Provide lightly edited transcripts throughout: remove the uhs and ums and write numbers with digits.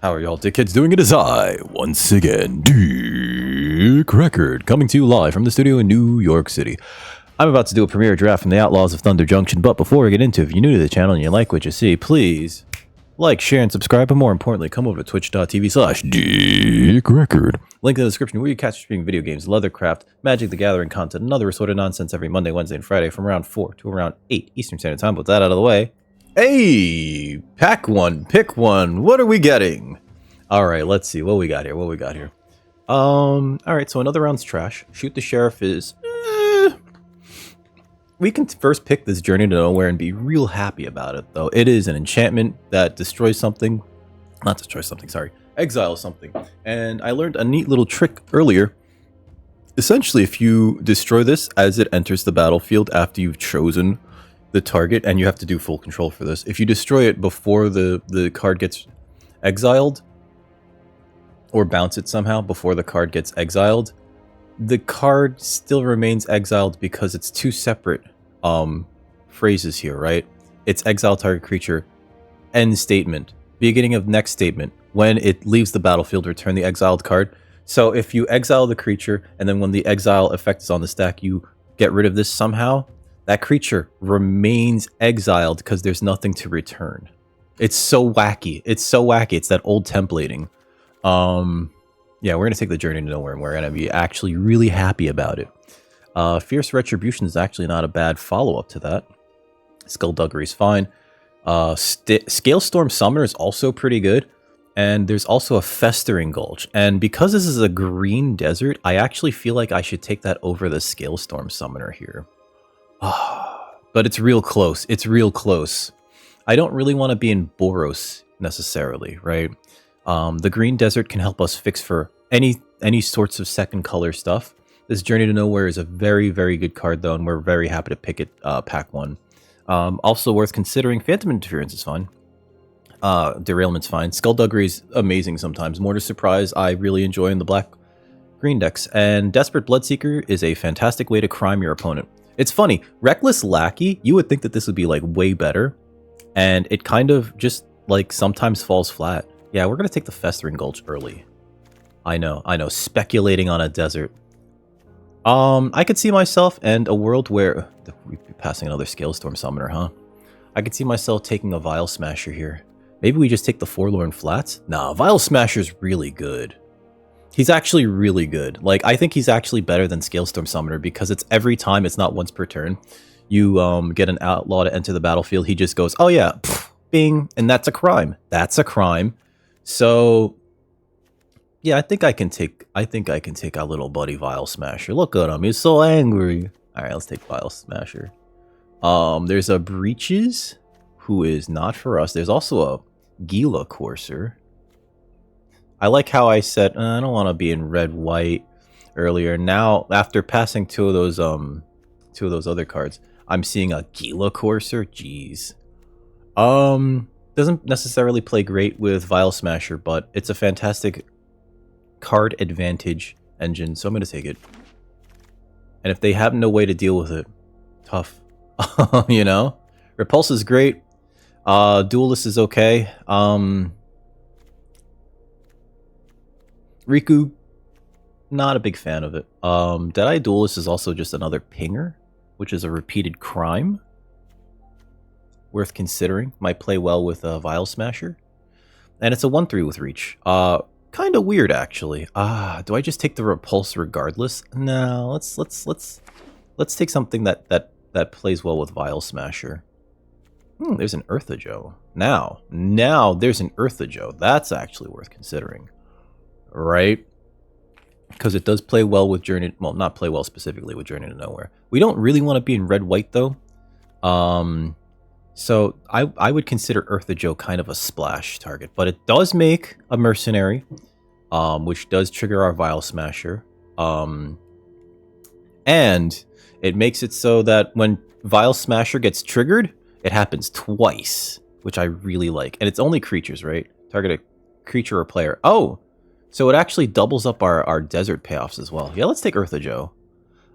How are y'all dickheads doing? It is I, once again, Dick Record, coming to you live from the studio in New York City. I'm about to do a premiere draft from the Outlaws of Thunder Junction, but before we get into it, if you're new to the channel and you like what you see, please like, share, and subscribe, but more importantly, come over to twitch.tv/DickRecord. Link in the description where you catch streaming video games, leathercraft, Magic the Gathering content, and other assorted nonsense every Monday, Wednesday, and Friday from around 4 to around 8 Eastern Standard Time. With that out of the way, hey, pack one, pick one. What are we getting? All right, let's see what we got here. All right, so another round's trash. Shoot the Sheriff is. We can first pick this Journey to Nowhere and be real happy about it, though. It is an enchantment that destroys something. Not destroys something, sorry. Exiles something. And I learned a neat little trick earlier. Essentially, if you destroy this as it enters the battlefield after you've chosen the target, and you have to do full control for this, if you destroy it before the card gets exiled, or bounce it somehow before the card gets exiled, the card still remains exiled because it's two separate phrases here, right? It's exile target creature, end statement, beginning of next statement. When it leaves the battlefield, return the exiled card. So if you exile the creature, and then when the exile effect is on the stack, you get rid of this somehow, that creature remains exiled because there's nothing to return. It's so wacky. It's so wacky. It's that old templating. Yeah, we're going to take the Journey to Nowhere, and we're going to be actually really happy about it. Fierce Retribution is actually not a bad follow-up to that. Skullduggery is fine. Scalestorm Summoner is also pretty good. And there's also a Festering Gulch. And because this is a green desert, I actually feel like I should take that over the Scalestorm Summoner here. But it's real close. It's real close. I don't really want to be in Boros necessarily, right? The green desert can help us fix for any sorts of second color stuff. This Journey to Nowhere is a very, very good card, though, and we're very happy to pick it pack one. Also worth considering, Phantom Interference is fine. Derailment's fine. Skullduggery is amazing sometimes. Mortar Surprise I really enjoy in the black-green decks. And Desperate Bloodseeker is a fantastic way to crime your opponent. It's funny, Reckless Lackey, you would think that this would be like way better, and it kind of just like sometimes falls flat. Yeah, we're going to take the Festering Gulch early. I know, speculating on a desert. I could see myself and a world where... We'd be passing another Scalestorm Summoner, huh? I could see myself taking a Vile Smasher here. Maybe we just take the Forlorn Flats? Nah, Vile Smasher's really good. He's actually really good. Like, I think he's actually better than Scalestorm Summoner because it's every time, it's not once per turn. You get an outlaw to enter the battlefield, he just goes, oh yeah, pff, bing, and that's a crime. That's a crime. So, yeah, I think I can take our little buddy Vile Smasher. Look at him, he's so angry. All right, let's take Vile Smasher. There's a Breaches, who is not for us. There's also a Gila Courser. I like how I said I don't want to be in red white earlier. Now, after passing two of those other cards, I'm seeing a Gila Courser. Jeez. Doesn't necessarily play great with Vile Smasher, but it's a fantastic card advantage engine, so I'm going to take it. And if they have no way to deal with it, tough. You know? Repulse is great. Duelist is okay. Riku, not a big fan of it. Deadeye Duelist is also just another pinger, which is a repeated crime. Worth considering. Might play well with Vile Smasher. And it's a 1/3 with reach. Kind of weird, actually. Do I just take the Repulse regardless? No, let's take something that plays well with Vile Smasher. There's an Earthajo. Now there's an Earthajo. That's actually worth considering. Right? Because it does play well with Journey... Well, not play well specifically with Journey to Nowhere. We don't really want to be in red-white, though. So I would consider Earthajo kind of a splash target. But it does make a Mercenary, which does trigger our Vile Smasher. And it makes it so that when Vile Smasher gets triggered, it happens twice, which I really like. And it's only creatures, right? Target a creature or player. Oh! So it actually doubles up our desert payoffs as well. Yeah, let's take Earthajo.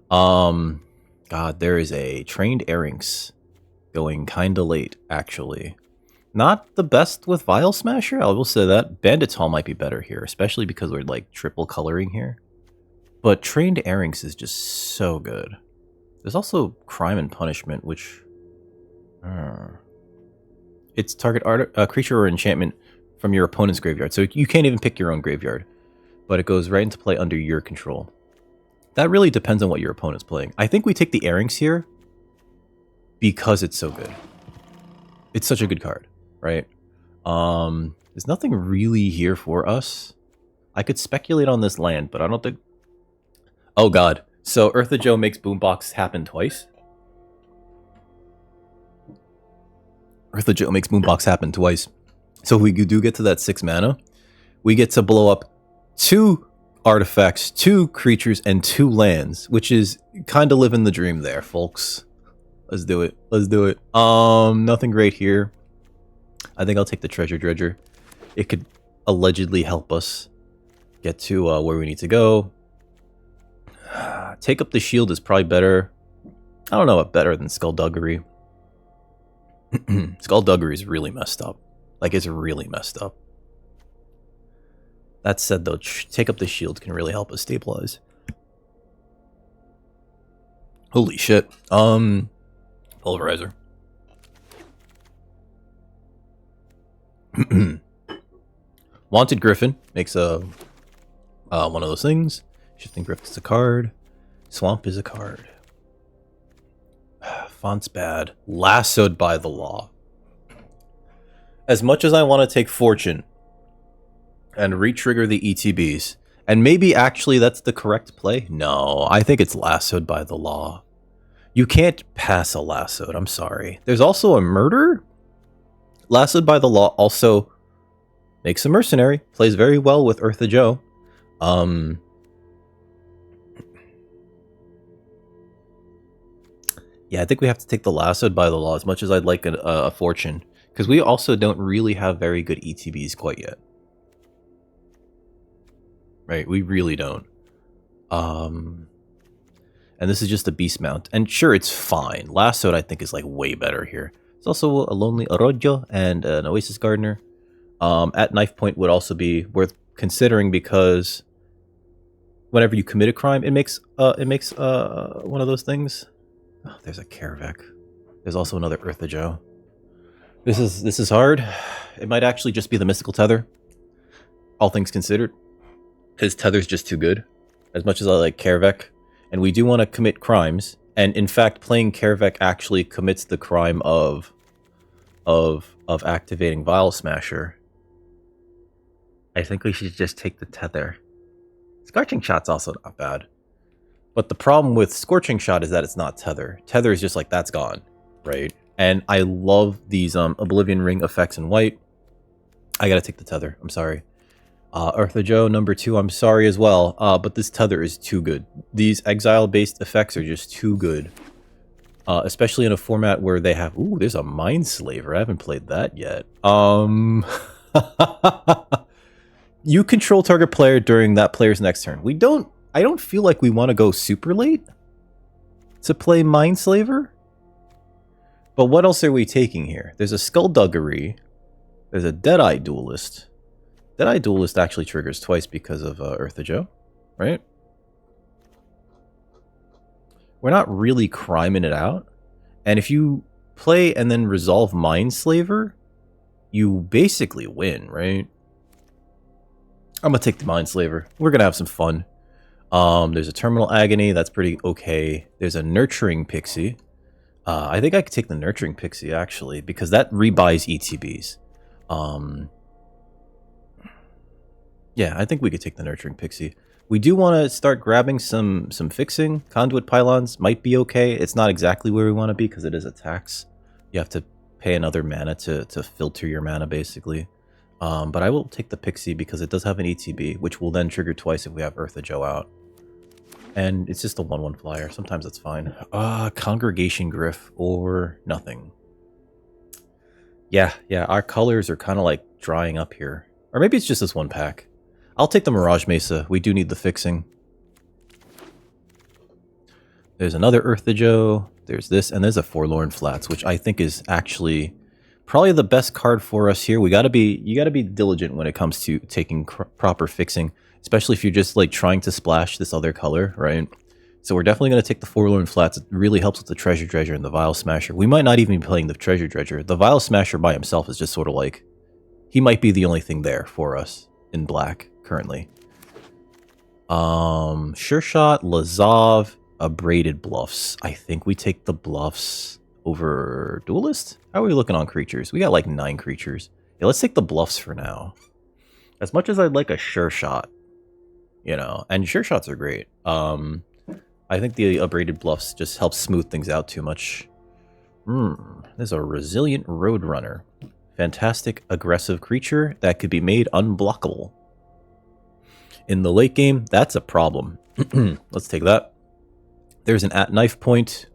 God, there is a Trained Airynx going kinda late, actually. Not the best with Vial Smasher, I will say that. Bandit's Hall might be better here, especially because we're like triple coloring here. But Trained Airings is just so good. There's also Crime and Punishment, which... it's target creature or enchantment from your opponent's graveyard. So you can't even pick your own graveyard. But it goes right into play under your control. That really depends on what your opponent's playing. I think we take the Airings here because it's so good. It's such a good card, right? There's nothing really here for us. I could speculate on this land, but I don't think... Oh god. So Eartha Joe makes Boombox happen twice? Eartha Joe makes Boombox happen twice. So if we do get to that 6 mana, we get to blow up 2 artifacts, 2 creatures, and 2 lands, which is kind of living the dream there, folks. Let's do it. Let's do it. Nothing great here. I think I'll take the Treasure Dredger. It could allegedly help us get to where we need to go. Take up the shield is probably better. I don't know what better than Skullduggery. Skullduggery is really messed up. Like, it's really messed up. That said, though, take up the shield can really help us stabilize. Holy shit. Pulverizer. Wanted Griffin makes a one of those things. Shifting Griff is a card. Swamp is a card. Font's bad. Lassoed by the Law. As much as I want to take Fortune and re-trigger the ETBs, and maybe actually that's the correct play? No, I think it's Lassoed by the Law. You can't pass a Lassoed, I'm sorry. There's also a Murder. Lassoed by the Law also makes a Mercenary. Plays very well with Eartha Joe. Yeah, I think we have to take the Lassoed by the Law as much as I'd like a Fortune. Because we also don't really have very good ETBs quite yet. Right, we really don't. And this is just a Beast Mount. And sure, it's fine. Lassoed, I think, is like way better here. It's also a Lonely Arroyo and an Oasis Gardener. At knife point would also be worth considering because whenever you commit a crime, it makes one of those things. Oh, there's a Karavek. There's also another Eartha Joe. This is hard. It might actually just be the Mystical Tether, all things considered, because Tether's just too good. As much as I like Karavek, and we do want to commit crimes, and in fact, playing Karavek actually commits the crime of activating Vial Smasher. I think we should just take the Tether. Scorching Shot's also not bad. But the problem with Scorching Shot is that it's not Tether. Tether is just like, that's gone, right? And I love these Oblivion Ring effects in white. I gotta take the Tether, I'm sorry. Eartha Joe, number 2, I'm sorry as well. But this Tether is too good. These exile-based effects are just too good. Especially in a format where they have... Ooh, there's a Mindslaver. I haven't played that yet. You control target player during that player's next turn. I don't feel like we want to go super late to play Mindslaver. But what else are we taking here? There's a Skullduggery. There's a Deadeye Duelist. Deadeye Duelist actually triggers twice because of Eartha Joe, right? We're not really criming it out. And if you play and then resolve Mindslaver, you basically win, right? I'm going to take the Mindslaver. We're going to have some fun. There's a Terminal Agony. That's pretty okay. There's a Nurturing Pixie. I think I could take the Nurturing Pixie, actually, because that rebuys ETBs. Yeah, I think we could take the Nurturing Pixie. We do want to start grabbing some fixing. Conduit Pylons might be okay. It's not exactly where we want to be because it is a tax. You have to pay another mana to filter your mana, basically. But I will take the Pixie because it does have an ETB, which will then trigger twice if we have Eartha Joe out. And it's just a 1/1 flyer. Sometimes that's fine. Congregation Griff or nothing. Yeah, our colors are kind of like drying up here. Or maybe it's just this one pack. I'll take the Mirage Mesa. We do need the fixing. There's another Eartha Joe. There's this, and there's a Forlorn Flats, which I think is actually Probably the best card for us here. You gotta be diligent when it comes to taking proper fixing, especially if you're just like trying to splash this other color, right? So we're definitely gonna take the Forlorn Flats. It really helps with the Treasure Dredger and the Vial Smasher. We might not even be playing the Treasure Dredger. The Vial Smasher by himself is just sort of like, he might be the only thing there for us in black currently. Sure Shot, Lazov, Abraded Bluffs. I think we take the Bluffs over Duelist? How are we looking on creatures? We got like 9 creatures. Yeah, let's take the Bluffs for now. As much as I'd like a Sure Shot, you know, and Sure Shots are great. I think the Abraded Bluffs just help smooth things out too much. There's a Resilient Roadrunner. Fantastic aggressive creature that could be made unblockable. In the late game, that's a problem. Let's take that. There's an At-Knife Point,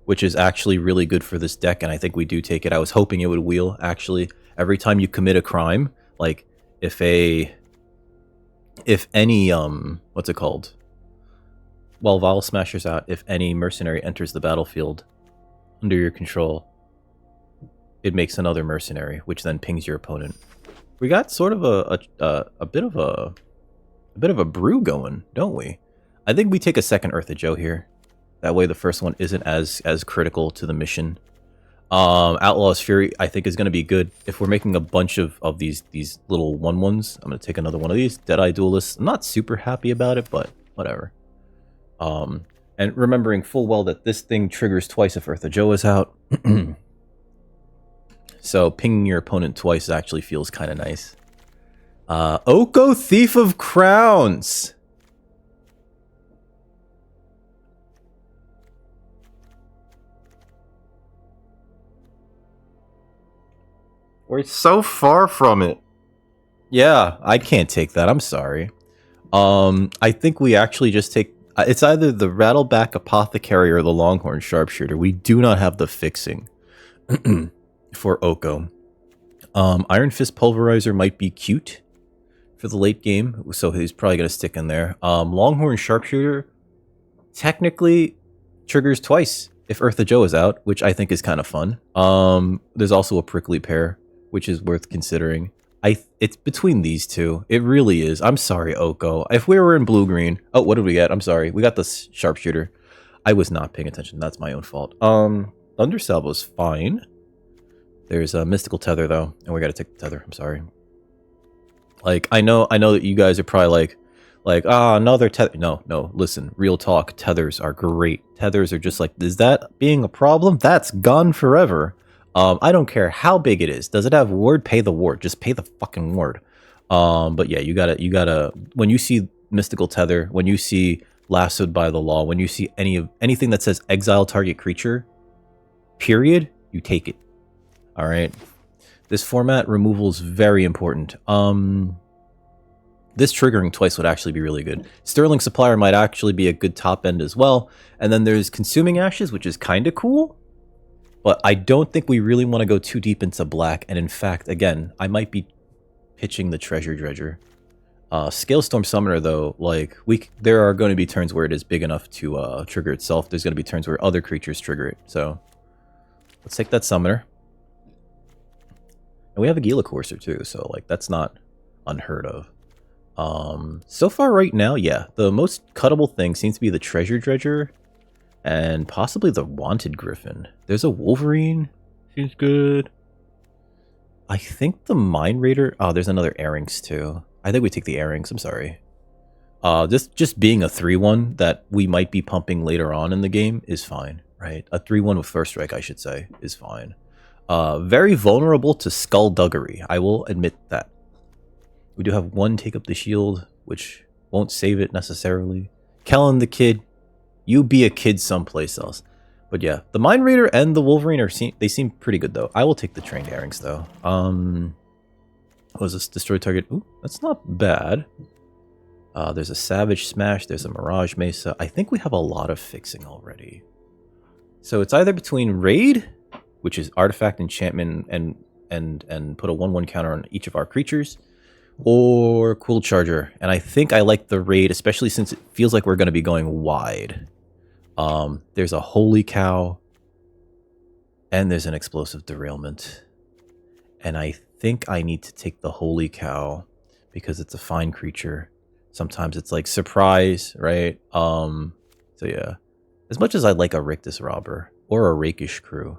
which is actually really good for this deck, and I think we do take it. I was hoping it would wheel, actually. Every time you commit a crime, like, if any, what's it called? While Vial Smasher's out, if any mercenary enters the battlefield under your control, it makes another mercenary, which then pings your opponent. We got sort of a bit of a brew going, don't we? I think we take a second Eartha Joe here. That way the first one isn't as critical to the mission. Outlaw's Fury, I think, is going to be good. If we're making a bunch of these little 1/1s, I'm going to take another one of these. Deadeye Duelist. I'm not super happy about it, but whatever. And remembering full well that this thing triggers twice if Eartha Joe is out. So pinging your opponent twice actually feels kind of nice. Oko Thief of Crowns. We're so far from it. Yeah, I can't take that. I'm sorry. I think we actually just take... It's either the Rattleback Apothecary or the Longhorn Sharpshooter. We do not have the fixing for Oko. Iron Fist Pulverizer might be cute for the late game, so he's probably going to stick in there. Longhorn Sharpshooter technically triggers twice if Eartha Joe is out, which I think is kind of fun. There's also a Prickly Pear, which is worth considering. It's between these two. It really is. I'm sorry, Oko. If we were in blue-green... Oh, what did we get? I'm sorry. We got the Sharpshooter. I was not paying attention. That's my own fault. Thunder Salvo's fine. There's a Mystical Tether, though. And we gotta take the Tether. I'm sorry. Like, I know that you guys are probably like, another tether. No, listen. Real talk. Tethers are great. Tethers are just like, is that being a problem? That's gone forever. I don't care how big it is. Does it have ward? Pay the ward. Just pay the fucking ward. But yeah, you gotta, when you see Mystical Tether, when you see Lassoed by the Law, when you see anything that says exile target creature, period, you take it. All right. This format, removal is very important. This triggering twice would actually be really good. Sterling Supplier might actually be a good top end as well. And then there's Consuming Ashes, which is kind of cool. But I don't think we really want to go too deep into black. And in fact, again, I might be pitching the Treasure Dredger. Scalestorm Summoner, though, like, there are going to be turns where it is big enough to trigger itself. There's going to be turns where other creatures trigger it. So let's take that Summoner. And we have a Gila Courser, too. So, like, that's not unheard of. So far right now, yeah, the most cuttable thing seems to be the Treasure Dredger. And possibly the Wanted Griffin. There's a Wolverine. She's good. I think the Mind Raider... Oh, there's another Airings, too. I think we take the Airings. I'm sorry. Just being a 3-1 that we might be pumping later on in the game is fine, right? A 3-1 with First Strike, I should say, is fine. Very vulnerable to Skullduggery. I will admit that. We do have one Take Up the Shield, which won't save it necessarily. Kellen the Kid... You be a kid someplace else. But yeah, the Mind Raider and the Wolverine they seem pretty good though. I will take the Trained Airings though. What was this? Destroy target. Ooh, that's not bad. There's a Savage Smash, there's a Mirage Mesa. I think we have a lot of fixing already. So it's either between Raid, which is artifact enchantment and put a 1/1 counter on each of our creatures, or Quill Charger. And I think I like the Raid, especially since it feels like we're going to be going wide. There's a Holy Cow, and there's an Explosive Derailment. And I think I need to take the Holy Cow because it's a fine creature. Sometimes it's like surprise, right? So yeah. As much as I'd like a Rictus Robber or a Rakish Crew,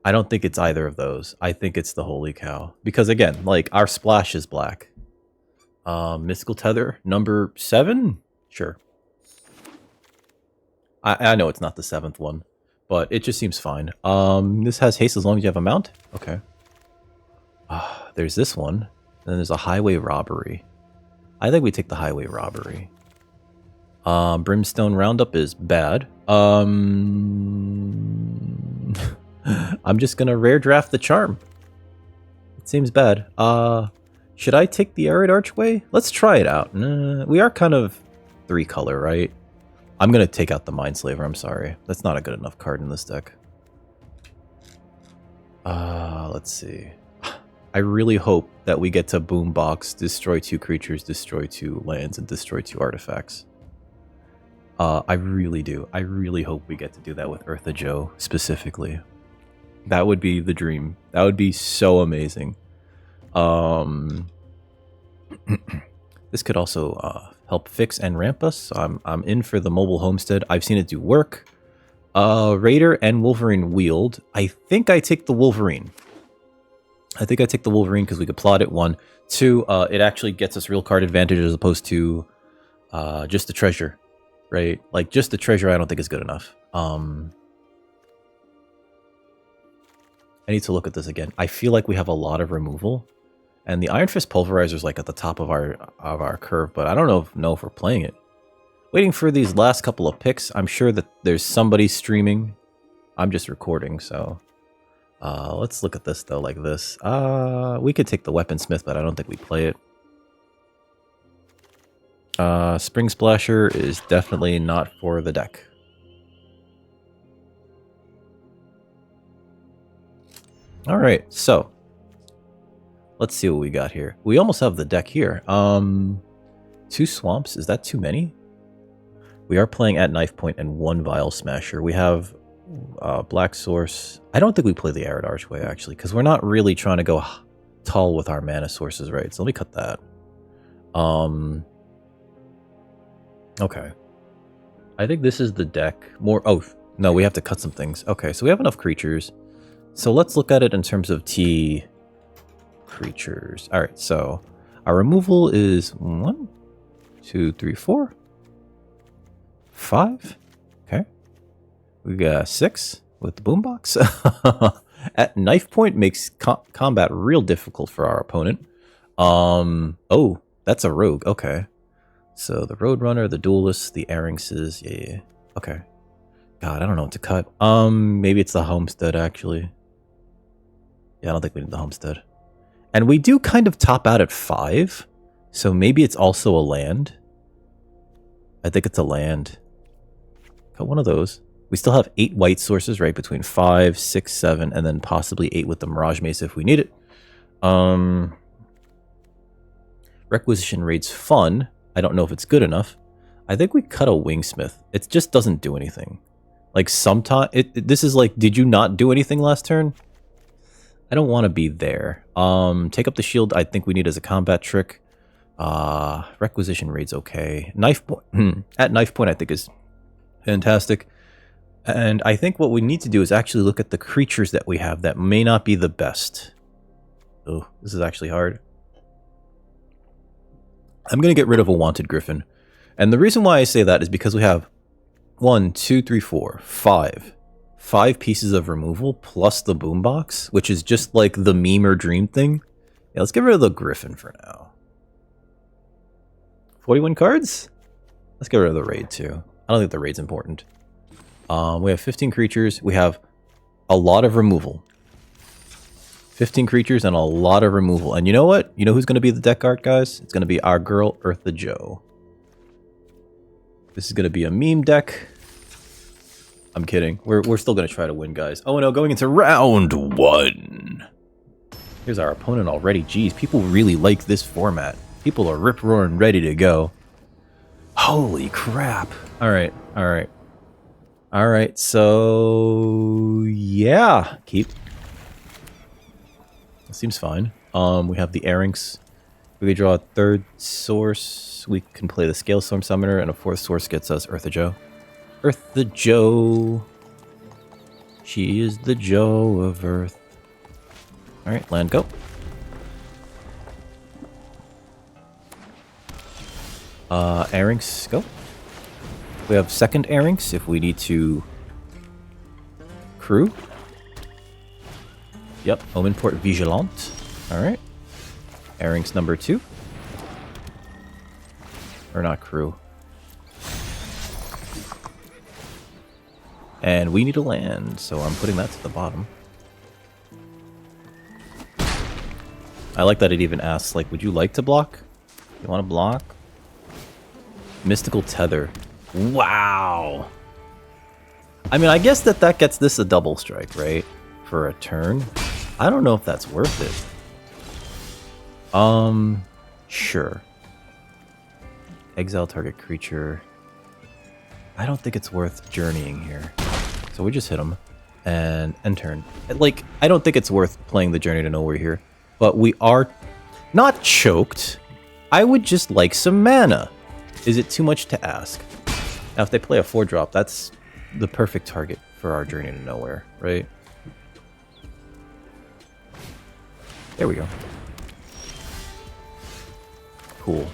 I don't think it's either of those. I think it's the Holy Cow. Because again, like our splash is black. Mystical Tether, number 7? Sure. I know it's not the 7th one, but it just seems fine. This has haste as long as you have a mount? Okay. There's this one. And then there's a Highway Robbery. I think we take the Highway Robbery. Brimstone Roundup is bad. I'm just gonna rare draft the Charm. It seems bad. Should I take the Arid Archway? Let's try it out. We are kind of 3-color, right? I'm gonna take out the Mindslaver, I'm sorry. That's not a good enough card in this deck. Let's see. I really hope that we get to Boombox, destroy 2 creatures, destroy 2 lands, and destroy 2 artifacts. I really do. I really hope we get to do that with Eartha Joe, specifically. That would be the dream. That would be so amazing. This could also help fix and ramp us. I'm in for the mobile homestead. I've seen it do work. Raider and Wolverine Wield. I think I take the Wolverine. I think I take the Wolverine because we could plot it. 1. 2, it actually gets us real card advantage as opposed to just the treasure, right? Like, just the treasure I don't think is good enough. I need to look at this again. I feel like we have a lot of removal. And the Iron Fist Pulverizer is like at the top of our curve, but I don't know if we're playing it. Waiting for these last couple of picks. I'm sure that there's somebody streaming. I'm just recording, so... let's look at this, though, like this. We could take the Weaponsmith, but I don't think we play it. Spring Splasher is definitely not for the deck. Alright, so... let's see what we got here. We almost have the deck here. 2 Swamps, is that too many? We are playing at Knife Point and 1 Vial Smasher. We have... Black Source. I don't think we play the Arid Archway, actually, because we're not really trying to go tall with our mana sources, right? So let me cut that. Okay. I think this is the deck. More... oh, no, we have to cut some things. Okay, so we have enough creatures. So let's look at it in terms of T creatures. Alright, so our removal is 1, 2, 3, 4, 5. Okay. We got 6 with the Boombox. At Knife Point makes combat real difficult for our opponent. Oh, that's a rogue. Okay. So the Roadrunner, the Duelist, the Arynxes. Yeah. Okay. God, I don't know what to cut. Maybe it's the Homestead, actually. Yeah, I don't think we need the Homestead. And we do kind of top out at 5. So maybe it's also a land. I think it's a land. Cut one of those. We still have 8 white sources, right? Between 5, 6, 7, and then possibly 8 with the Mirage Mace if we need it. Requisition Raid's fun. I don't know if it's good enough. I think we cut a Wingsmith. It just doesn't do anything. Like, sometimes... this is like, did you not do anything last turn? I don't want to be there. Take up the shield, I think we need as a combat trick. Requisition Raid's okay. Knife Point... at Knife Point, I think is fantastic. And I think what we need to do is actually look at the creatures that we have that may not be the best. Oh, this is actually hard. I'm going to get rid of a Wanted Griffin. And the reason why I say that is because we have 1, 2, 3, 4, 5. 5 pieces of removal plus the Boombox, which is just like the meme or dream thing. Yeah, let's get rid of the Griffin for now. 41 cards? Let's get rid of the Raid too. I don't think the Raid's important. We have 15 creatures. We have a lot of removal. 15 creatures and a lot of removal. And you know what? You know who's going to be the deck art, guys? It's going to be our girl, Eartha Joe. This is going to be a meme deck. I'm kidding. We're still going to try to win, guys. Oh no, going into round 1. Here's our opponent already. Jeez, people really like this format. People are rip-roaring ready to go. Holy crap. Alright, alright. Alright, so... yeah. Seems fine. We have the Arinx. We can draw a third source. We can play the Scalestorm Summoner, and a fourth source gets us Eartha Joe. Eartha Joe. She is the Joe of Earth. Alright, land go. Arinx, go. We have second Arinx if we need to crew. Yep, Omen Port Vigilant. Alright. Arinx number 2. Or not crew. And we need a land, so I'm putting that to the bottom. I like that it even asks, like, would you like to block? You want to block? Mystical Tether. Wow! I mean, I guess that gets this a double strike, right? For a turn. I don't know if that's worth it. Sure. Exile target creature. I don't think it's worth journeying here. So we just hit him and end turn. Like, I don't think it's worth playing the Journey to Nowhere here. But we are not choked. I would just like some mana. Is it too much to ask? Now, if they play a 4-drop, that's the perfect target for our Journey to Nowhere, right? There we go. Cool.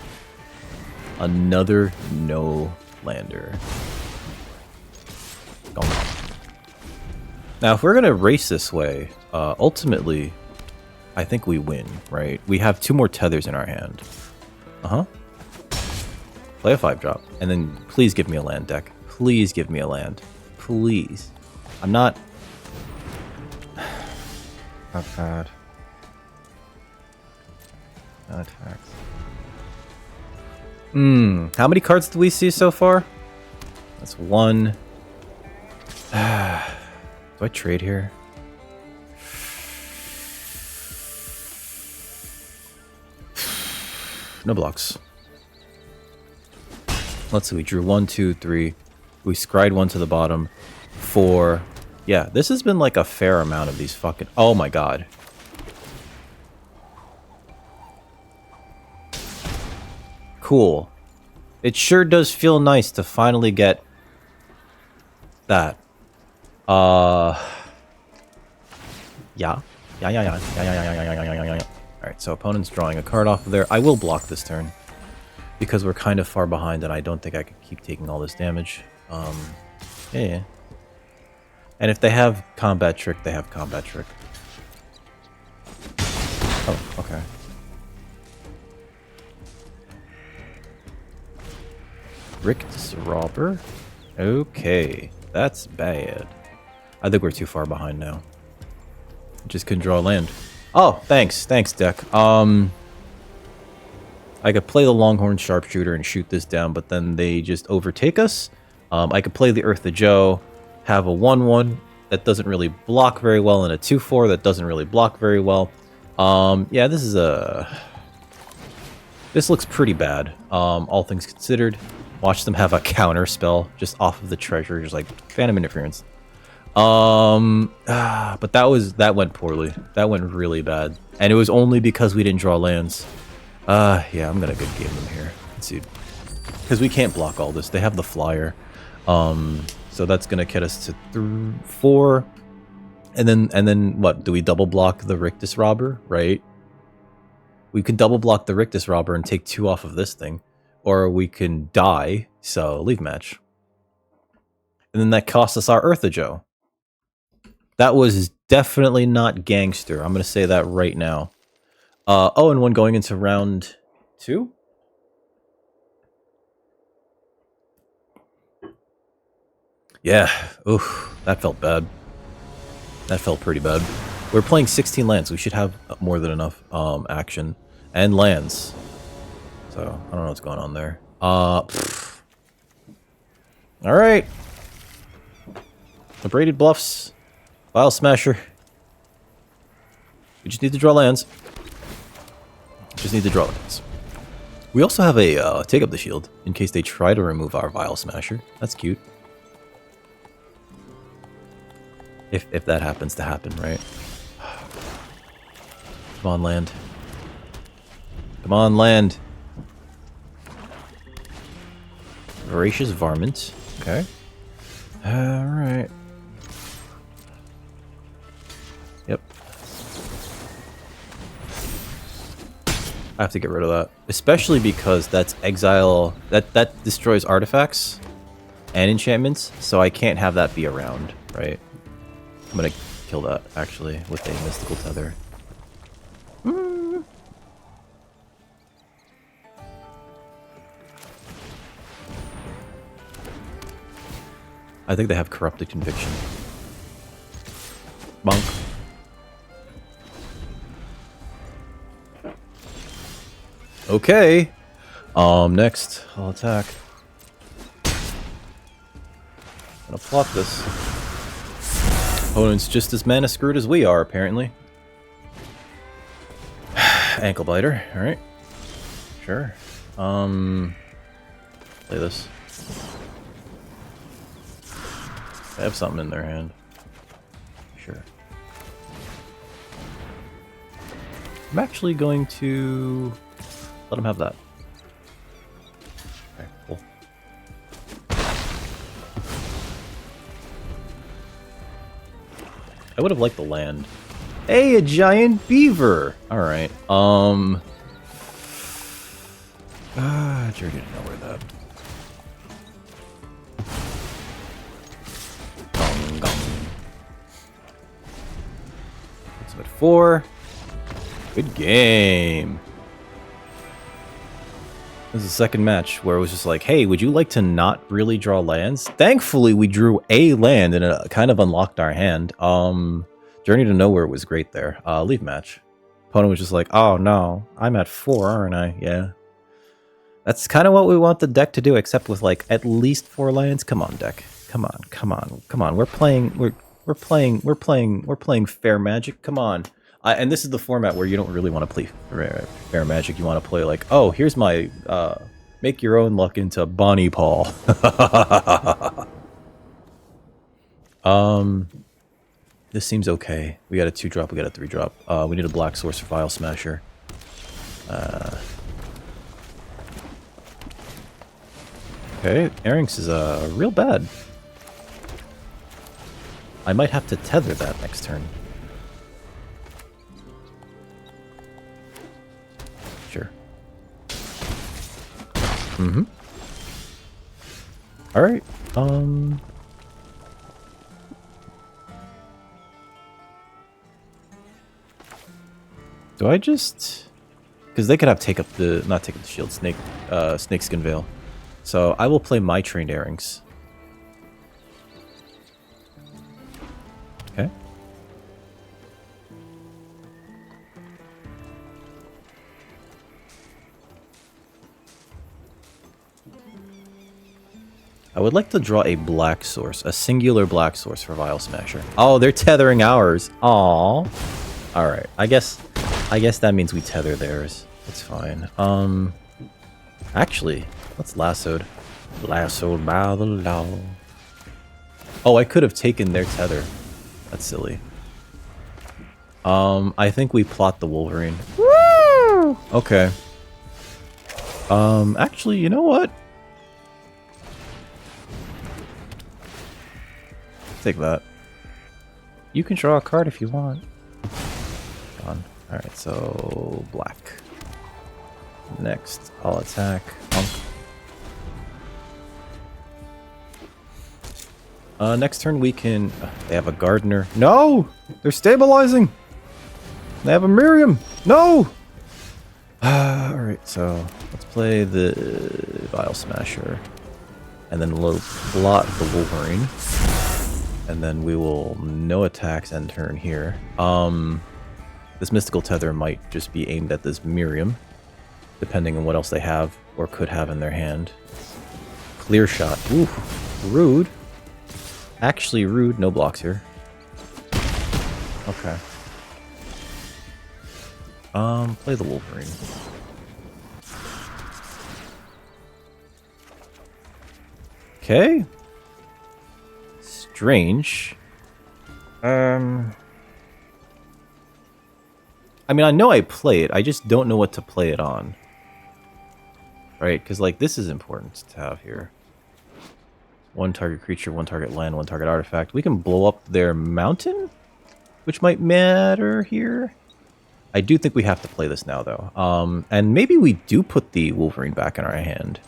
Another no-lander. Gone. Now, if we're going to race this way, ultimately, I think we win, right? We have 2 more tethers in our hand. Uh-huh. Play a 5-drop, and then please give me a land deck. Please give me a land. Please. I'm not... Not bad. No attacks. How many cards do we see so far? That's 1. Do I trade here? No blocks. Let's see, we drew 1, 2, 3. We scried 1 to the bottom. 4. Yeah, this has been like a fair amount of these fucking... Oh my god. Cool. It sure does feel nice to finally get that. Yeah. Alright, so opponent's drawing a card off of there. I will block this turn. Because we're kind of far behind and I don't think I could keep taking all this damage. Yeah. And if they have Combat Trick, they have Combat Trick. Oh, okay. Rictus Robber? Okay. That's bad. I think we're too far behind now. Just couldn't draw land. Oh, thanks. Thanks, deck. I could play the Longhorn Sharpshooter and shoot this down, but then they just overtake us. I could play the Eartha Joe, have a 1/1 that doesn't really block very well, and a 2/4 that doesn't really block very well. Yeah, this is a... This looks pretty bad, all things considered. Watch them have a counter spell just off of the treasure, just like Phantom Interference. But that went poorly. That went really bad. And it was only because we didn't draw lands. Yeah, I'm gonna good game them here. Let's see. Because we can't block all this. They have the flyer. So that's gonna get us to 4. And then what? Do we double block the Rictus Robber, right? We could double block the Rictus Robber and take 2 off of this thing. Or we can die, so leave match. And then that costs us our Eartha Joe. That was definitely not gangster. I'm going to say that right now. Oh, and 1 going into round 2? Yeah. Oof. That felt bad. That felt pretty bad. We're playing 16 lands. We should have more than enough action. And lands. So, I don't know what's going on there. Alright. Abraded Bluffs. Vial Smasher. We just need to draw lands. Just need to draw lands. We also have a Take Up the Shield, in case they try to remove our Vial Smasher. That's cute. If that happens to happen, right? Come on, land. Come on, land. Voracious varmint. Okay. Alright. Yep. I have to get rid of that. Especially because that's exile... That destroys artifacts and enchantments, so I can't have that be around, right? I'm gonna kill that, actually, with a mystical tether. I think they have corrupted conviction. Bonk. Okay. Next, I'll attack. Gonna plot this. Opponent's just as mana screwed as we are, apparently. Ankle biter, alright. Sure. Play this. They have something in their hand. Sure. I'm actually going to let them have that. Okay, cool. I would have liked the land. Hey, a giant beaver! Alright, Jerry didn't know where that. Gong, gong. That's at 4. Good game. This is the second match where it was just like, hey, would you like to not really draw lands? Thankfully, we drew a land and it kind of unlocked our hand. Journey to Nowhere was great there. Leave match. Opponent was just like, oh no, I'm at 4, aren't I? Yeah. That's kind of what we want the deck to do, except with like at least 4 lands. Come on, deck. Come on, come on, come on. We're playing fair magic. Come on. And this is the format where you don't really want to play fair magic. You want to play like, oh, here's my make your own luck into Bonnie Paul. This seems okay. We got a 2-drop, we got a 3-drop. We need a black source for Vial Smasher. Okay, Arinx is real bad. I might have to tether that next turn. Sure. Mm-hmm. Alright, do I just... Because they could have take up the... Not take up the shield, Snakeskin Veil. So I will play my Trained Airings. Okay. I would like to draw a black source, a singular black source for Vial Smasher. Oh, they're tethering ours. Aww. Alright, I guess that means we tether theirs. It's fine. Actually, let's lassoed. Lassoed by the law. Oh, I could have taken their tether. That's silly. I think we plot the Wolverine. Woo! Okay. Actually, you know what? Take that. You can draw a card if you want. Gone. Alright, so black. Next, I'll attack. Next turn we can... they have a Gardener. No! They're stabilizing! They have a Miriam! No! Alright, so let's play the Vial Smasher. And then we'll blot the Wolverine. And then we will no attacks end turn here. This Mystical Tether might just be aimed at this Miriam, depending on what else they have or could have in their hand. Clear Shot. Ooh, rude. Actually rude. No blocks here. Okay. Play the Wolverine. Okay. Strange. I I mean, I know I play it. I just don't know what to play it on. Right? Because, like, this is important to have here. One target creature, one target land, one target artifact. We can blow up their mountain, which might matter here. I do think we have to play this now, though. And maybe we do put the Wolverine back in our hand.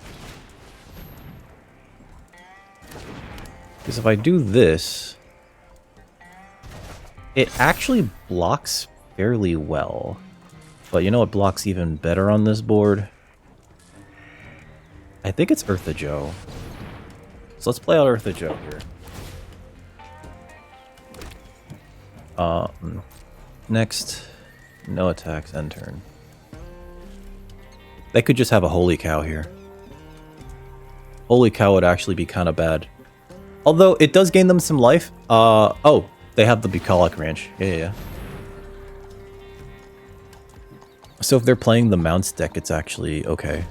Because if I do this, it actually blocks fairly well. But you know what blocks even better on this board? I think it's Eartha Joe. So let's play out Eartha Joe here. Next, no attacks, end turn. They could just have a Holy Cow here. Holy Cow would actually be kind of bad. Although, it does gain them some life. Oh, they have the Bucolic Ranch. Yeah. So if they're playing the Mounts deck, it's actually okay.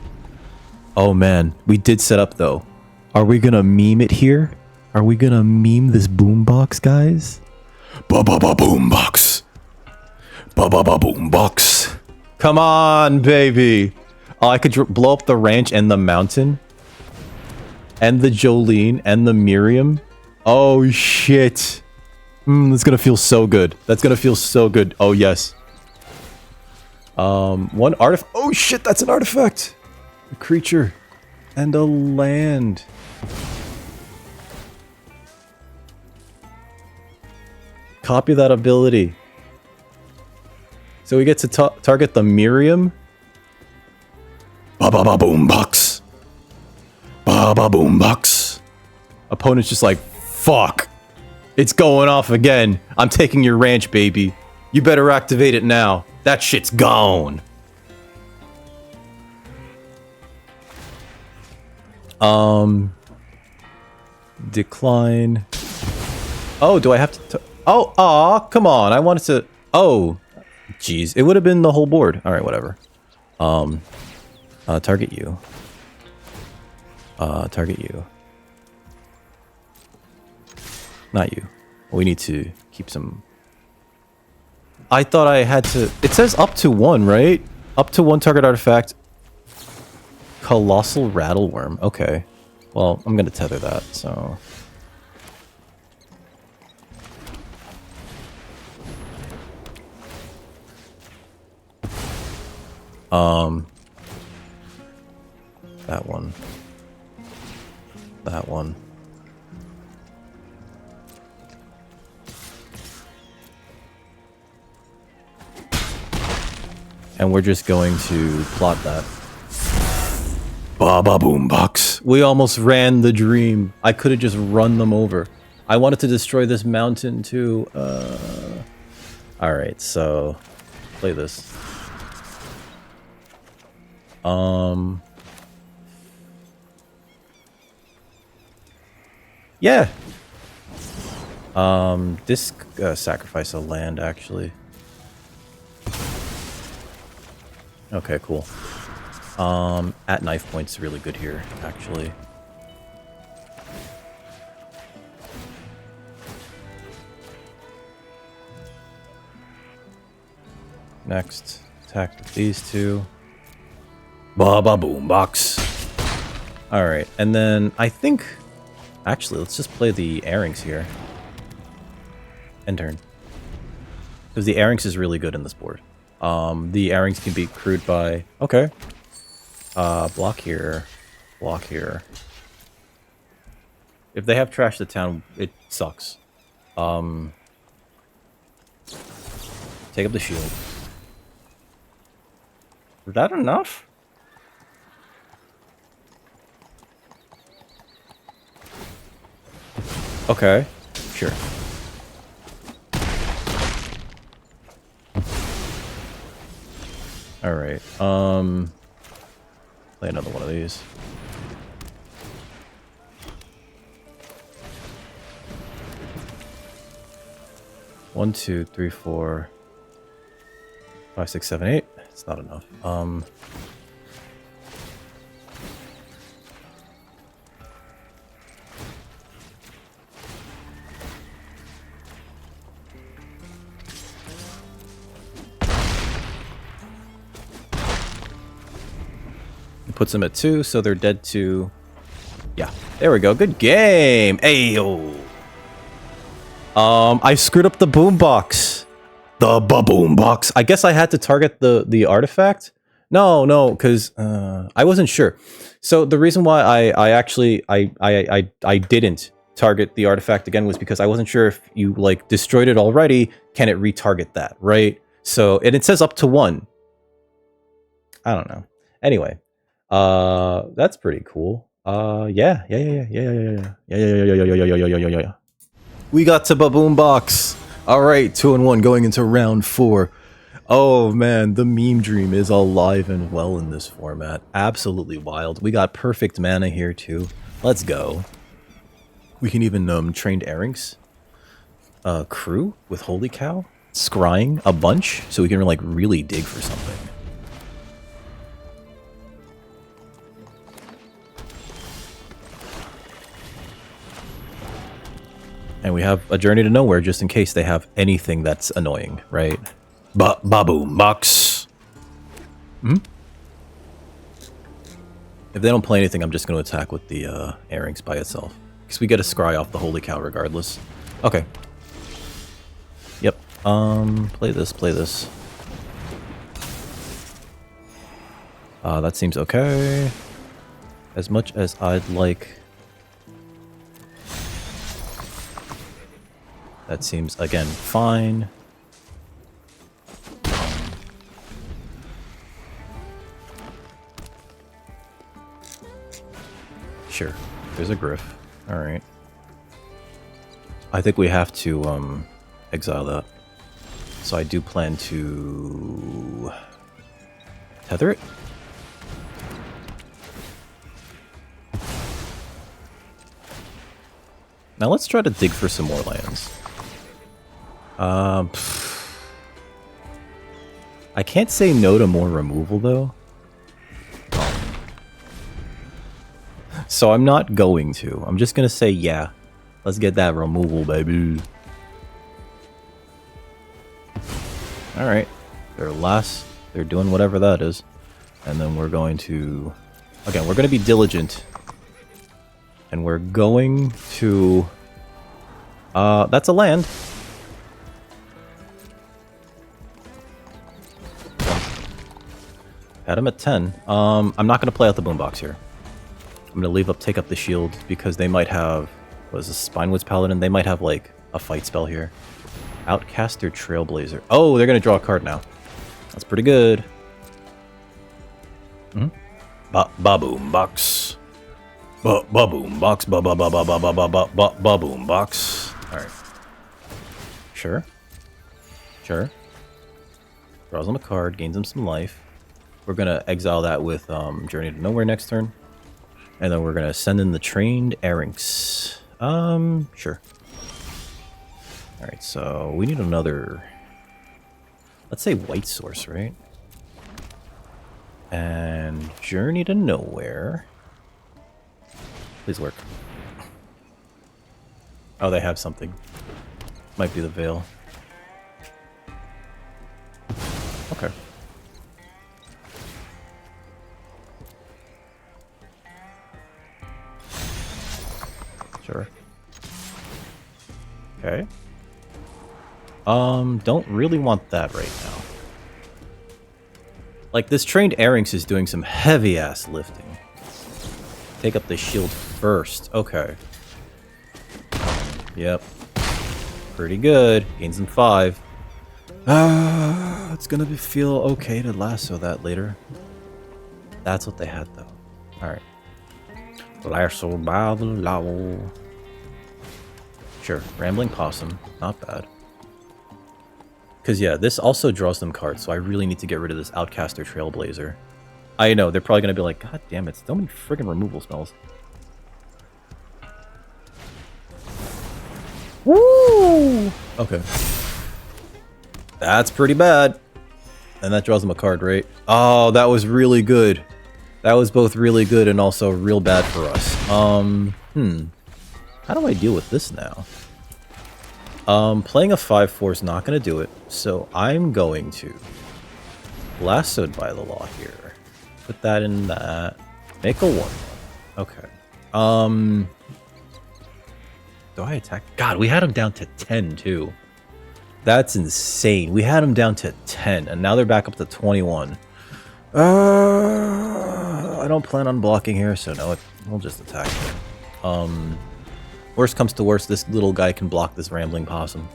Oh man, we did set up though. Are we gonna meme it here? Are we gonna meme this boombox, guys? Boombox. Boombox. Come on, baby. Oh, I could blow up the ranch and the mountain. And the Jolene and the Miriam. Oh shit. That's gonna feel so good. That's gonna feel so good. Oh yes. One artifact. Oh shit, that's an artifact. A creature. And a land. Copy that ability. So we get to target the Miriam. Boombox. Boombox. Opponent's just like, fuck. It's going off again. I'm taking your ranch, baby. You better activate it now. That shit's gone. Decline. Oh, do I have to... Oh, aw, come on. I wanted to... Oh, jeez. It would have been the whole board. All right, whatever. Target you. Target you. Not you. We need to keep some... I thought I had to... It says up to one, right? Up to one target artifact. Colossal Rattleworm. Okay. Well, I'm going to tether that, so... That one. That one. And we're just going to plot that. Boombox. We almost ran the dream. I could have just run them over. I wanted to destroy this mountain too. Alright, so... Play this. Yeah. This sacrifice a land actually. Okay, cool. At knife point's really good here, actually. Next, attack with these two. Boombox. Alright, and then I think... Actually, let's just play the Airings here. End turn. Because the Airings is really good in this board. The Airings can be crewed by... Okay. Block here. Block here. If they have Trash the Town, it sucks. Take up the shield. Is that enough? Okay, sure. Alright, play another one of these. One, two, three, 4, 5, 6, 7, 8. It's not enough. puts them at 2, so they're dead to... Yeah, there we go. Good game. Ayo. I screwed up the boombox. The boombox. I guess I had to target the artifact. No, because I wasn't sure. So the reason why I didn't target the artifact again was because I wasn't sure if you like destroyed it already, can it retarget that, right? So and it says up to 1. I don't know. Anyway, that's pretty cool. Yeah. We got to Baboom Box. All right, 2-1 going into round 4. Oh man, the meme dream is alive and well in this format. Absolutely wild. We got perfect mana here too. Let's go. We can even trained Airings. Crew with Holy Cow. Scrying a bunch, so we can like really dig for something. And we have a Journey to Nowhere just in case they have anything that's annoying, right? Baboom Box. If they don't play anything, I'm just going to attack with the Airings by itself. Because we get a scry off the Holy Cow regardless. Okay. Yep. Play this. That seems okay. As much as I'd like... That seems, again, fine. Sure. There's a Griff. Alright. I think we have to exile that. So I do plan to tether it. Now let's try to dig for some more lands. I can't say no to more removal though. So I'm not going to. I'm just gonna say yeah. Let's get that removal, baby. Alright. They're doing whatever that is. And then we're going to... Again, we're gonna be diligent. And we're going to... that's a land. Had him at 10. I'm not going to play out the boombox here. I'm going to take up the shield because they might have... What is this? Spinewood's Paladin? They might have, like, a fight spell here. Outcaster Trailblazer. Oh, they're going to draw a card now. That's pretty good. Ba-boom box. Ba-boom box. Ba-boom box. Alright. Sure. Draws him a card, gains him some life. We're gonna exile that with Journey to Nowhere next turn. And then we're gonna send in the trained Airings. Sure. Alright, so we need another... Let's say white source, right? And Journey to Nowhere. Please work. Oh, they have something. Might be the Veil. Okay. Sure. Okay. Don't really want that right now. Like, this trained Airings is doing some heavy-ass lifting. Take up the shield first. Okay. Yep. Pretty good. Gains them 5. It's gonna feel okay to lasso that later. That's what they had, though. Alright. Lasso by the law. Sure. Rambling Possum. Not bad. Because, yeah, this also draws them cards, so I really need to get rid of this Outcaster Trailblazer. I know, they're probably going to be like, God damn it, so many friggin' removal spells. Woo! Okay. That's pretty bad. And that draws them a card, right? Oh, that was really good. That was both really good and also real bad for us. How do I deal with this now? Playing a 5/4 is not going to do it, so I'm going to Lassoed by the Law here. Put that in that. Make a 1. Okay. Do I attack? God, we had him down to 10 too. That's insane. We had him down to 10, and now they're back up to 21. I don't plan on blocking here, so no, we'll just attack him. Worst comes to worst, this little guy can block this rambling possum.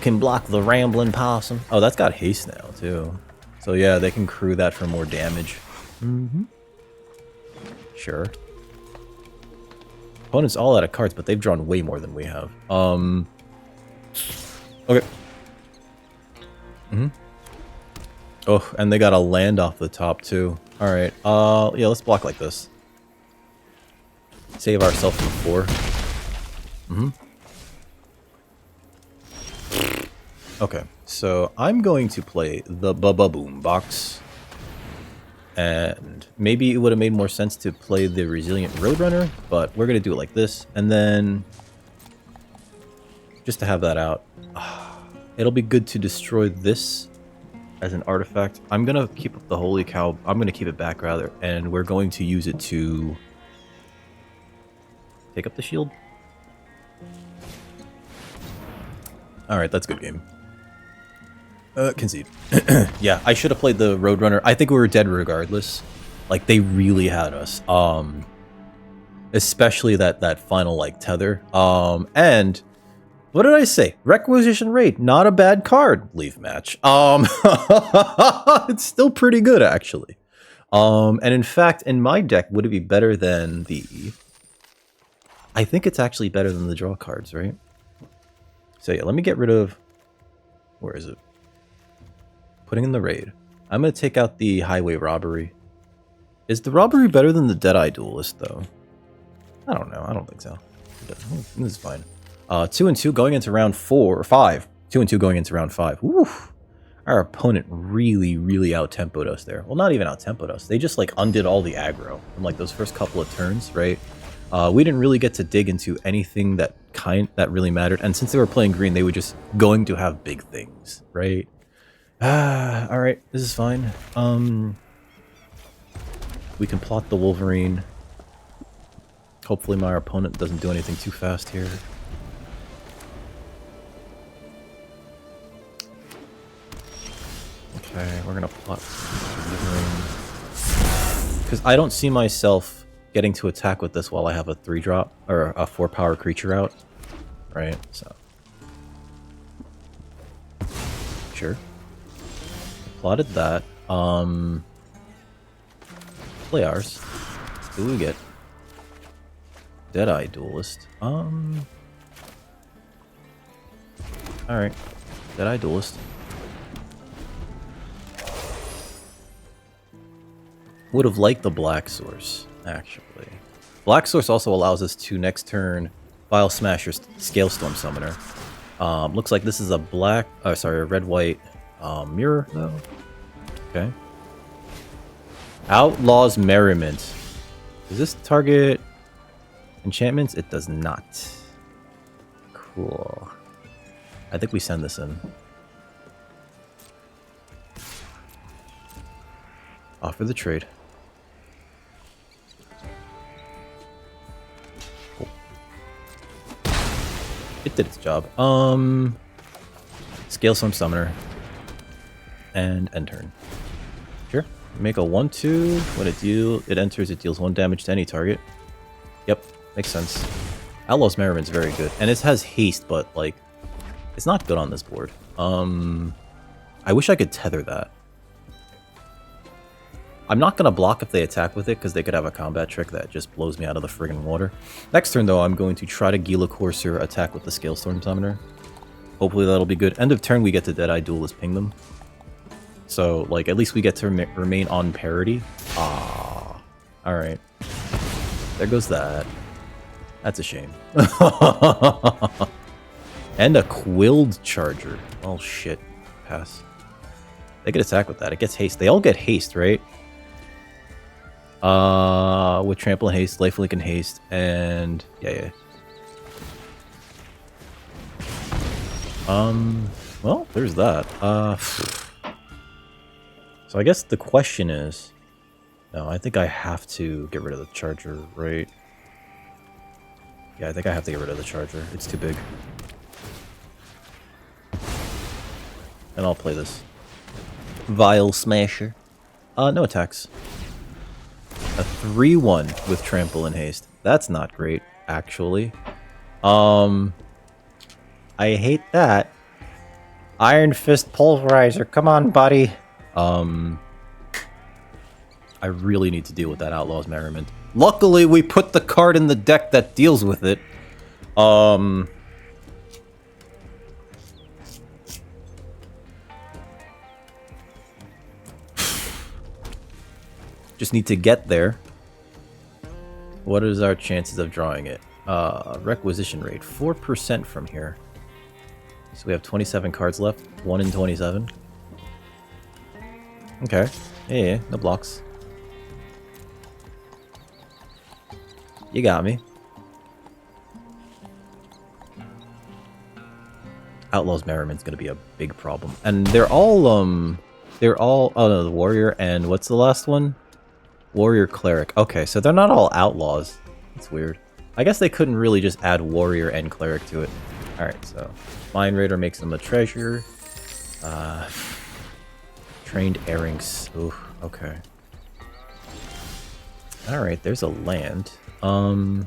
Can block the rambling possum. Oh, that's got haste now, too. So yeah, they can crew that for more damage. Sure. Opponent's all out of cards, but they've drawn way more than we have. Okay. Oh, and they got a land off the top, too. Alright, yeah, let's block like this. Save ourselves from 4. Okay, so I'm going to play the Ba-Ba-Boom box. And maybe it would have made more sense to play the Resilient Roadrunner, but we're going to do it like this. And then, just to have that out, it'll be good to destroy this as an artifact. I'm going to keep up the Holy Cow. I'm going to keep it back, rather. And we're going to use it to take up the shield. Alright, that's a good game. Concede. Yeah, I should have played the Roadrunner. I think we were dead regardless. Like, they really had us. Especially that final, like, tether. And what did I say? Requisition Raid, not a bad card. Leave match. It's still pretty good, actually. And in fact, in my deck, would it be better than the... I think it's actually better than the draw cards, right? So yeah, let me get rid of... Where is it? Putting in the raid. I'm going to take out the highway robbery. Is the robbery better than the Deadeye Duelist, though? I don't know. I don't think so. This is fine. 2 and 2 going into round 4 or 5. 2 and 2 going into round 5. Woof. Our opponent really out-tempoed us there. Well, not even out-tempoed us. They just like undid all the aggro from like those first couple of turns, right? We didn't really get to dig into anything that really mattered. And since they were playing green, they were just going to have big things, right? All right, this is fine. We can plot the Wolverine. Hopefully my opponent doesn't do anything too fast here. Okay, we're gonna plot Wolverine. Because I don't see myself getting to attack with this while I have a 3-drop, or a 4-power creature out. Right, so. Sure. Plotted that. Play ours. What do we get? Deadeye Duelist. Alright. Deadeye Duelist. Would have liked the Black Source, actually. Black Source also allows us to, next turn, File Smasher Scalestorm Summoner. Looks like this is a a red-white mirror, though. Okay. Outlaws Merriment. Does this target enchantments? It does not. Cool. I think we send this in. Offer the trade. Cool. It did its job. Scalestorm Summoner. And end turn. Sure. Make a 1/2. When it enters, it deals 1 damage to any target. Yep, makes sense. Outlaws Merriman's very good. And it has haste, but like it's not good on this board. I wish I could tether that. I'm not gonna block if they attack with it, because they could have a combat trick that just blows me out of the friggin' water. Next turn though, I'm going to try to Gila Courser attack with the Scalestorm Summoner. Hopefully that'll be good. End of turn we get to Deadeye Duelist ping them. So, like, at least we get to remain on parity. Ah, alright. There goes that. That's a shame. And a Quilled Charger. Oh, shit. Pass. They could attack with that. It gets haste. They all get haste, right? With Trample and Haste, Lifelink and Haste, and... Yeah. Well, there's that. So I guess the question is, No, I think I have to get rid of the charger, right? Yeah, I think I have to get rid of the charger. It's too big. And I'll play this. Vile Smasher. No attacks. A 3-1 with Trample and Haste. That's not great, actually. I hate that. Iron Fist Pulverizer, come on, buddy. I really need to deal with that Outlaw's Merriment. Luckily, we put the card in the deck that deals with it. Just need to get there. What is our chances of drawing it? Requisition rate, 4% from here. So we have 27 cards left. 1 in 27. Okay. Yeah, no blocks. You got me. Outlaw's Merriment's gonna be a big problem. And they're all, oh no, the Warrior and what's the last one? Warrior Cleric. Okay, so they're not all Outlaws. That's weird. I guess they couldn't really just add Warrior and Cleric to it. Alright, so Mind Raider makes them a treasure. Trained Airings. Ooh, okay. Alright, there's a land. I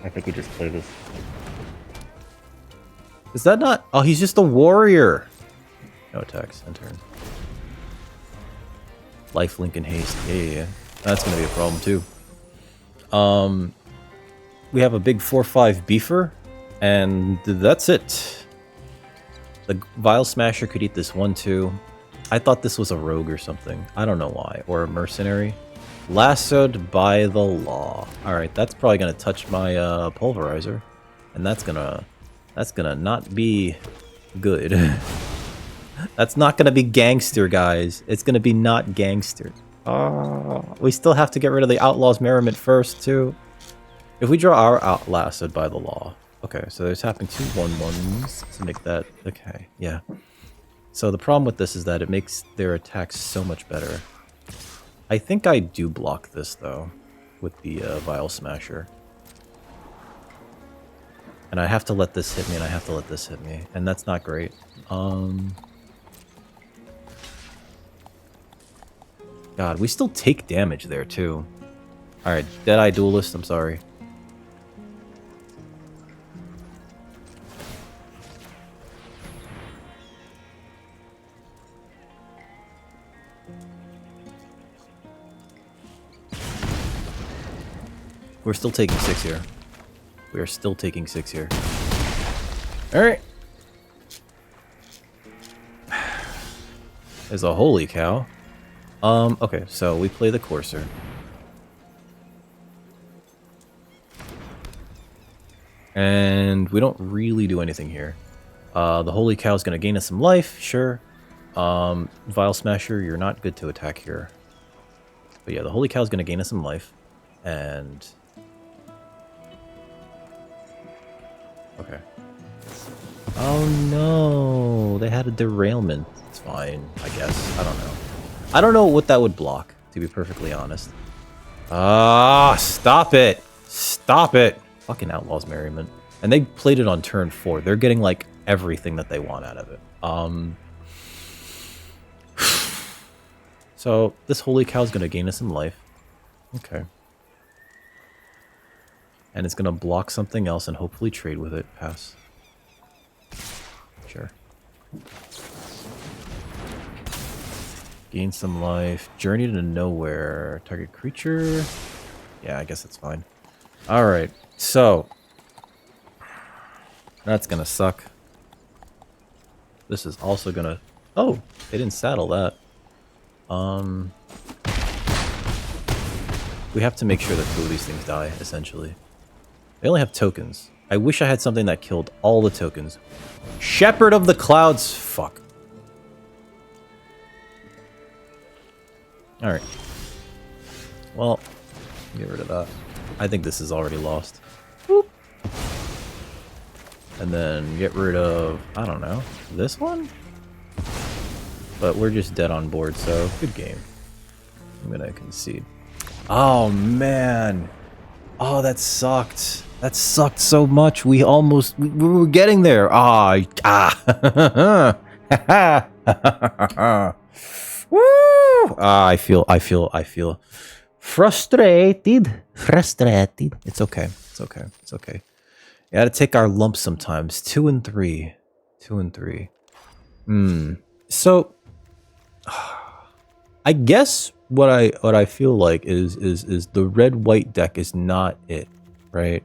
think we just play this. Is that not? Oh, he's just a warrior. No attacks. End turn. Lifelink and haste. Yeah. That's gonna be a problem too. We have a big 4/5 beefer, and that's it. The Vile Smasher could eat this 1/2. I thought this was a rogue or something. I don't know why. Or a mercenary. Lassoed by the law. Alright, that's probably gonna touch my pulverizer. And that's gonna not be good. That's not gonna be gangster, guys. It's gonna be not gangster. We still have to get rid of the Outlaw's Merriment first, too. If we draw our Lassoed by the law. Okay, so there's tapping 2 1/1s to make that. Okay, yeah. So the problem with this is that it makes their attacks so much better. I think I do block this, though, with the Vile Smasher. And I have to let this hit me, and I have to let this hit me. And that's not great. God, we still take damage there, too. Alright, Deadeye Duelist, I'm sorry. We're still taking 6 here. We are still taking 6 here. Alright. There's a holy cow. Okay, so we play the Courser. And we don't really do anything here. The holy cow is going to gain us some life, sure. Vile Smasher, you're not good to attack here. But yeah, the holy cow is going to gain us some life. And... okay. Oh no, they had a derailment. It's fine, I guess. I don't know. I don't know what that would block, to be perfectly honest. Ah, stop it! Stop it! Fucking Outlaw's Merriment. And they played it on turn 4. They're getting, like, everything that they want out of it. So, this holy cow is going to gain us some life. Okay. And it's going to block something else and hopefully trade with it. Pass. Sure. Gain some life. Journey to nowhere. Target creature. Yeah, I guess that's fine. Alright, so. That's going to suck. This is also going to... oh, they didn't saddle that. We have to make sure that 2 of these things die, essentially. They only have tokens. I wish I had something that killed all the tokens. Shepherd of the Clouds. Fuck. Alright. Well, get rid of that. I think this is already lost. Boop. And then get rid of, I don't know, this one? but we're just dead on board, so good game. I'm gonna concede. Oh, man. Oh, that sucked. That sucked so much. We were getting there. Woo! I feel frustrated. It's okay. It's okay. It's okay. You gotta take our lumps sometimes. 2 and 3. 2 and 3. So I guess what I feel like is the red-white deck is not it, right?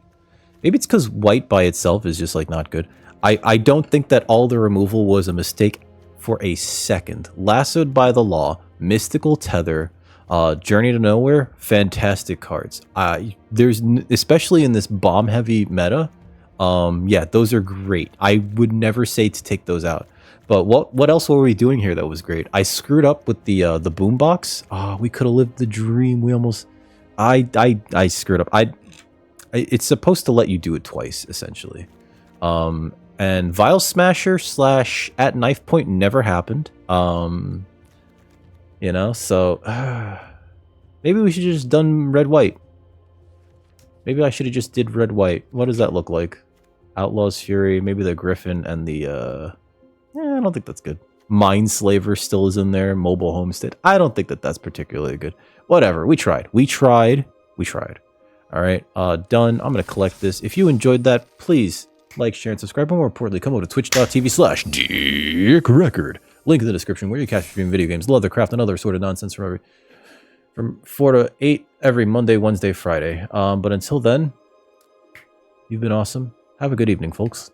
Maybe it's because white by itself is just like not good. I don't think that all the removal was a mistake for a second. Lassoed by the Law, Mystical Tether, Journey to Nowhere, fantastic cards. There's especially in this bomb-heavy meta. Yeah, those are great. I would never say to take those out. But what else were we doing here that was great? I screwed up with the boombox. We could have lived the dream. We almost I screwed up. It's supposed to let you do it twice, essentially. And Vial Smasher / at knife point never happened. You know, so maybe we should have just done red-white. Maybe I should have just did red-white. What does that look like? Outlaws Fury, maybe the Griffin and the I don't think that's good. Mindslaver still is in there. Mobile Homestead. I don't think that that's particularly good. Whatever. We tried. We tried. All right. Done. I'm going to collect this. If you enjoyed that, please like, share, and subscribe. But more importantly, come over to twitch.tv/DickRecord. Link in the description where you catch stream video games, leathercraft, and other sort of nonsense from 4 to 8 every Monday, Wednesday, Friday. But until then, you've been awesome. Have a good evening, folks.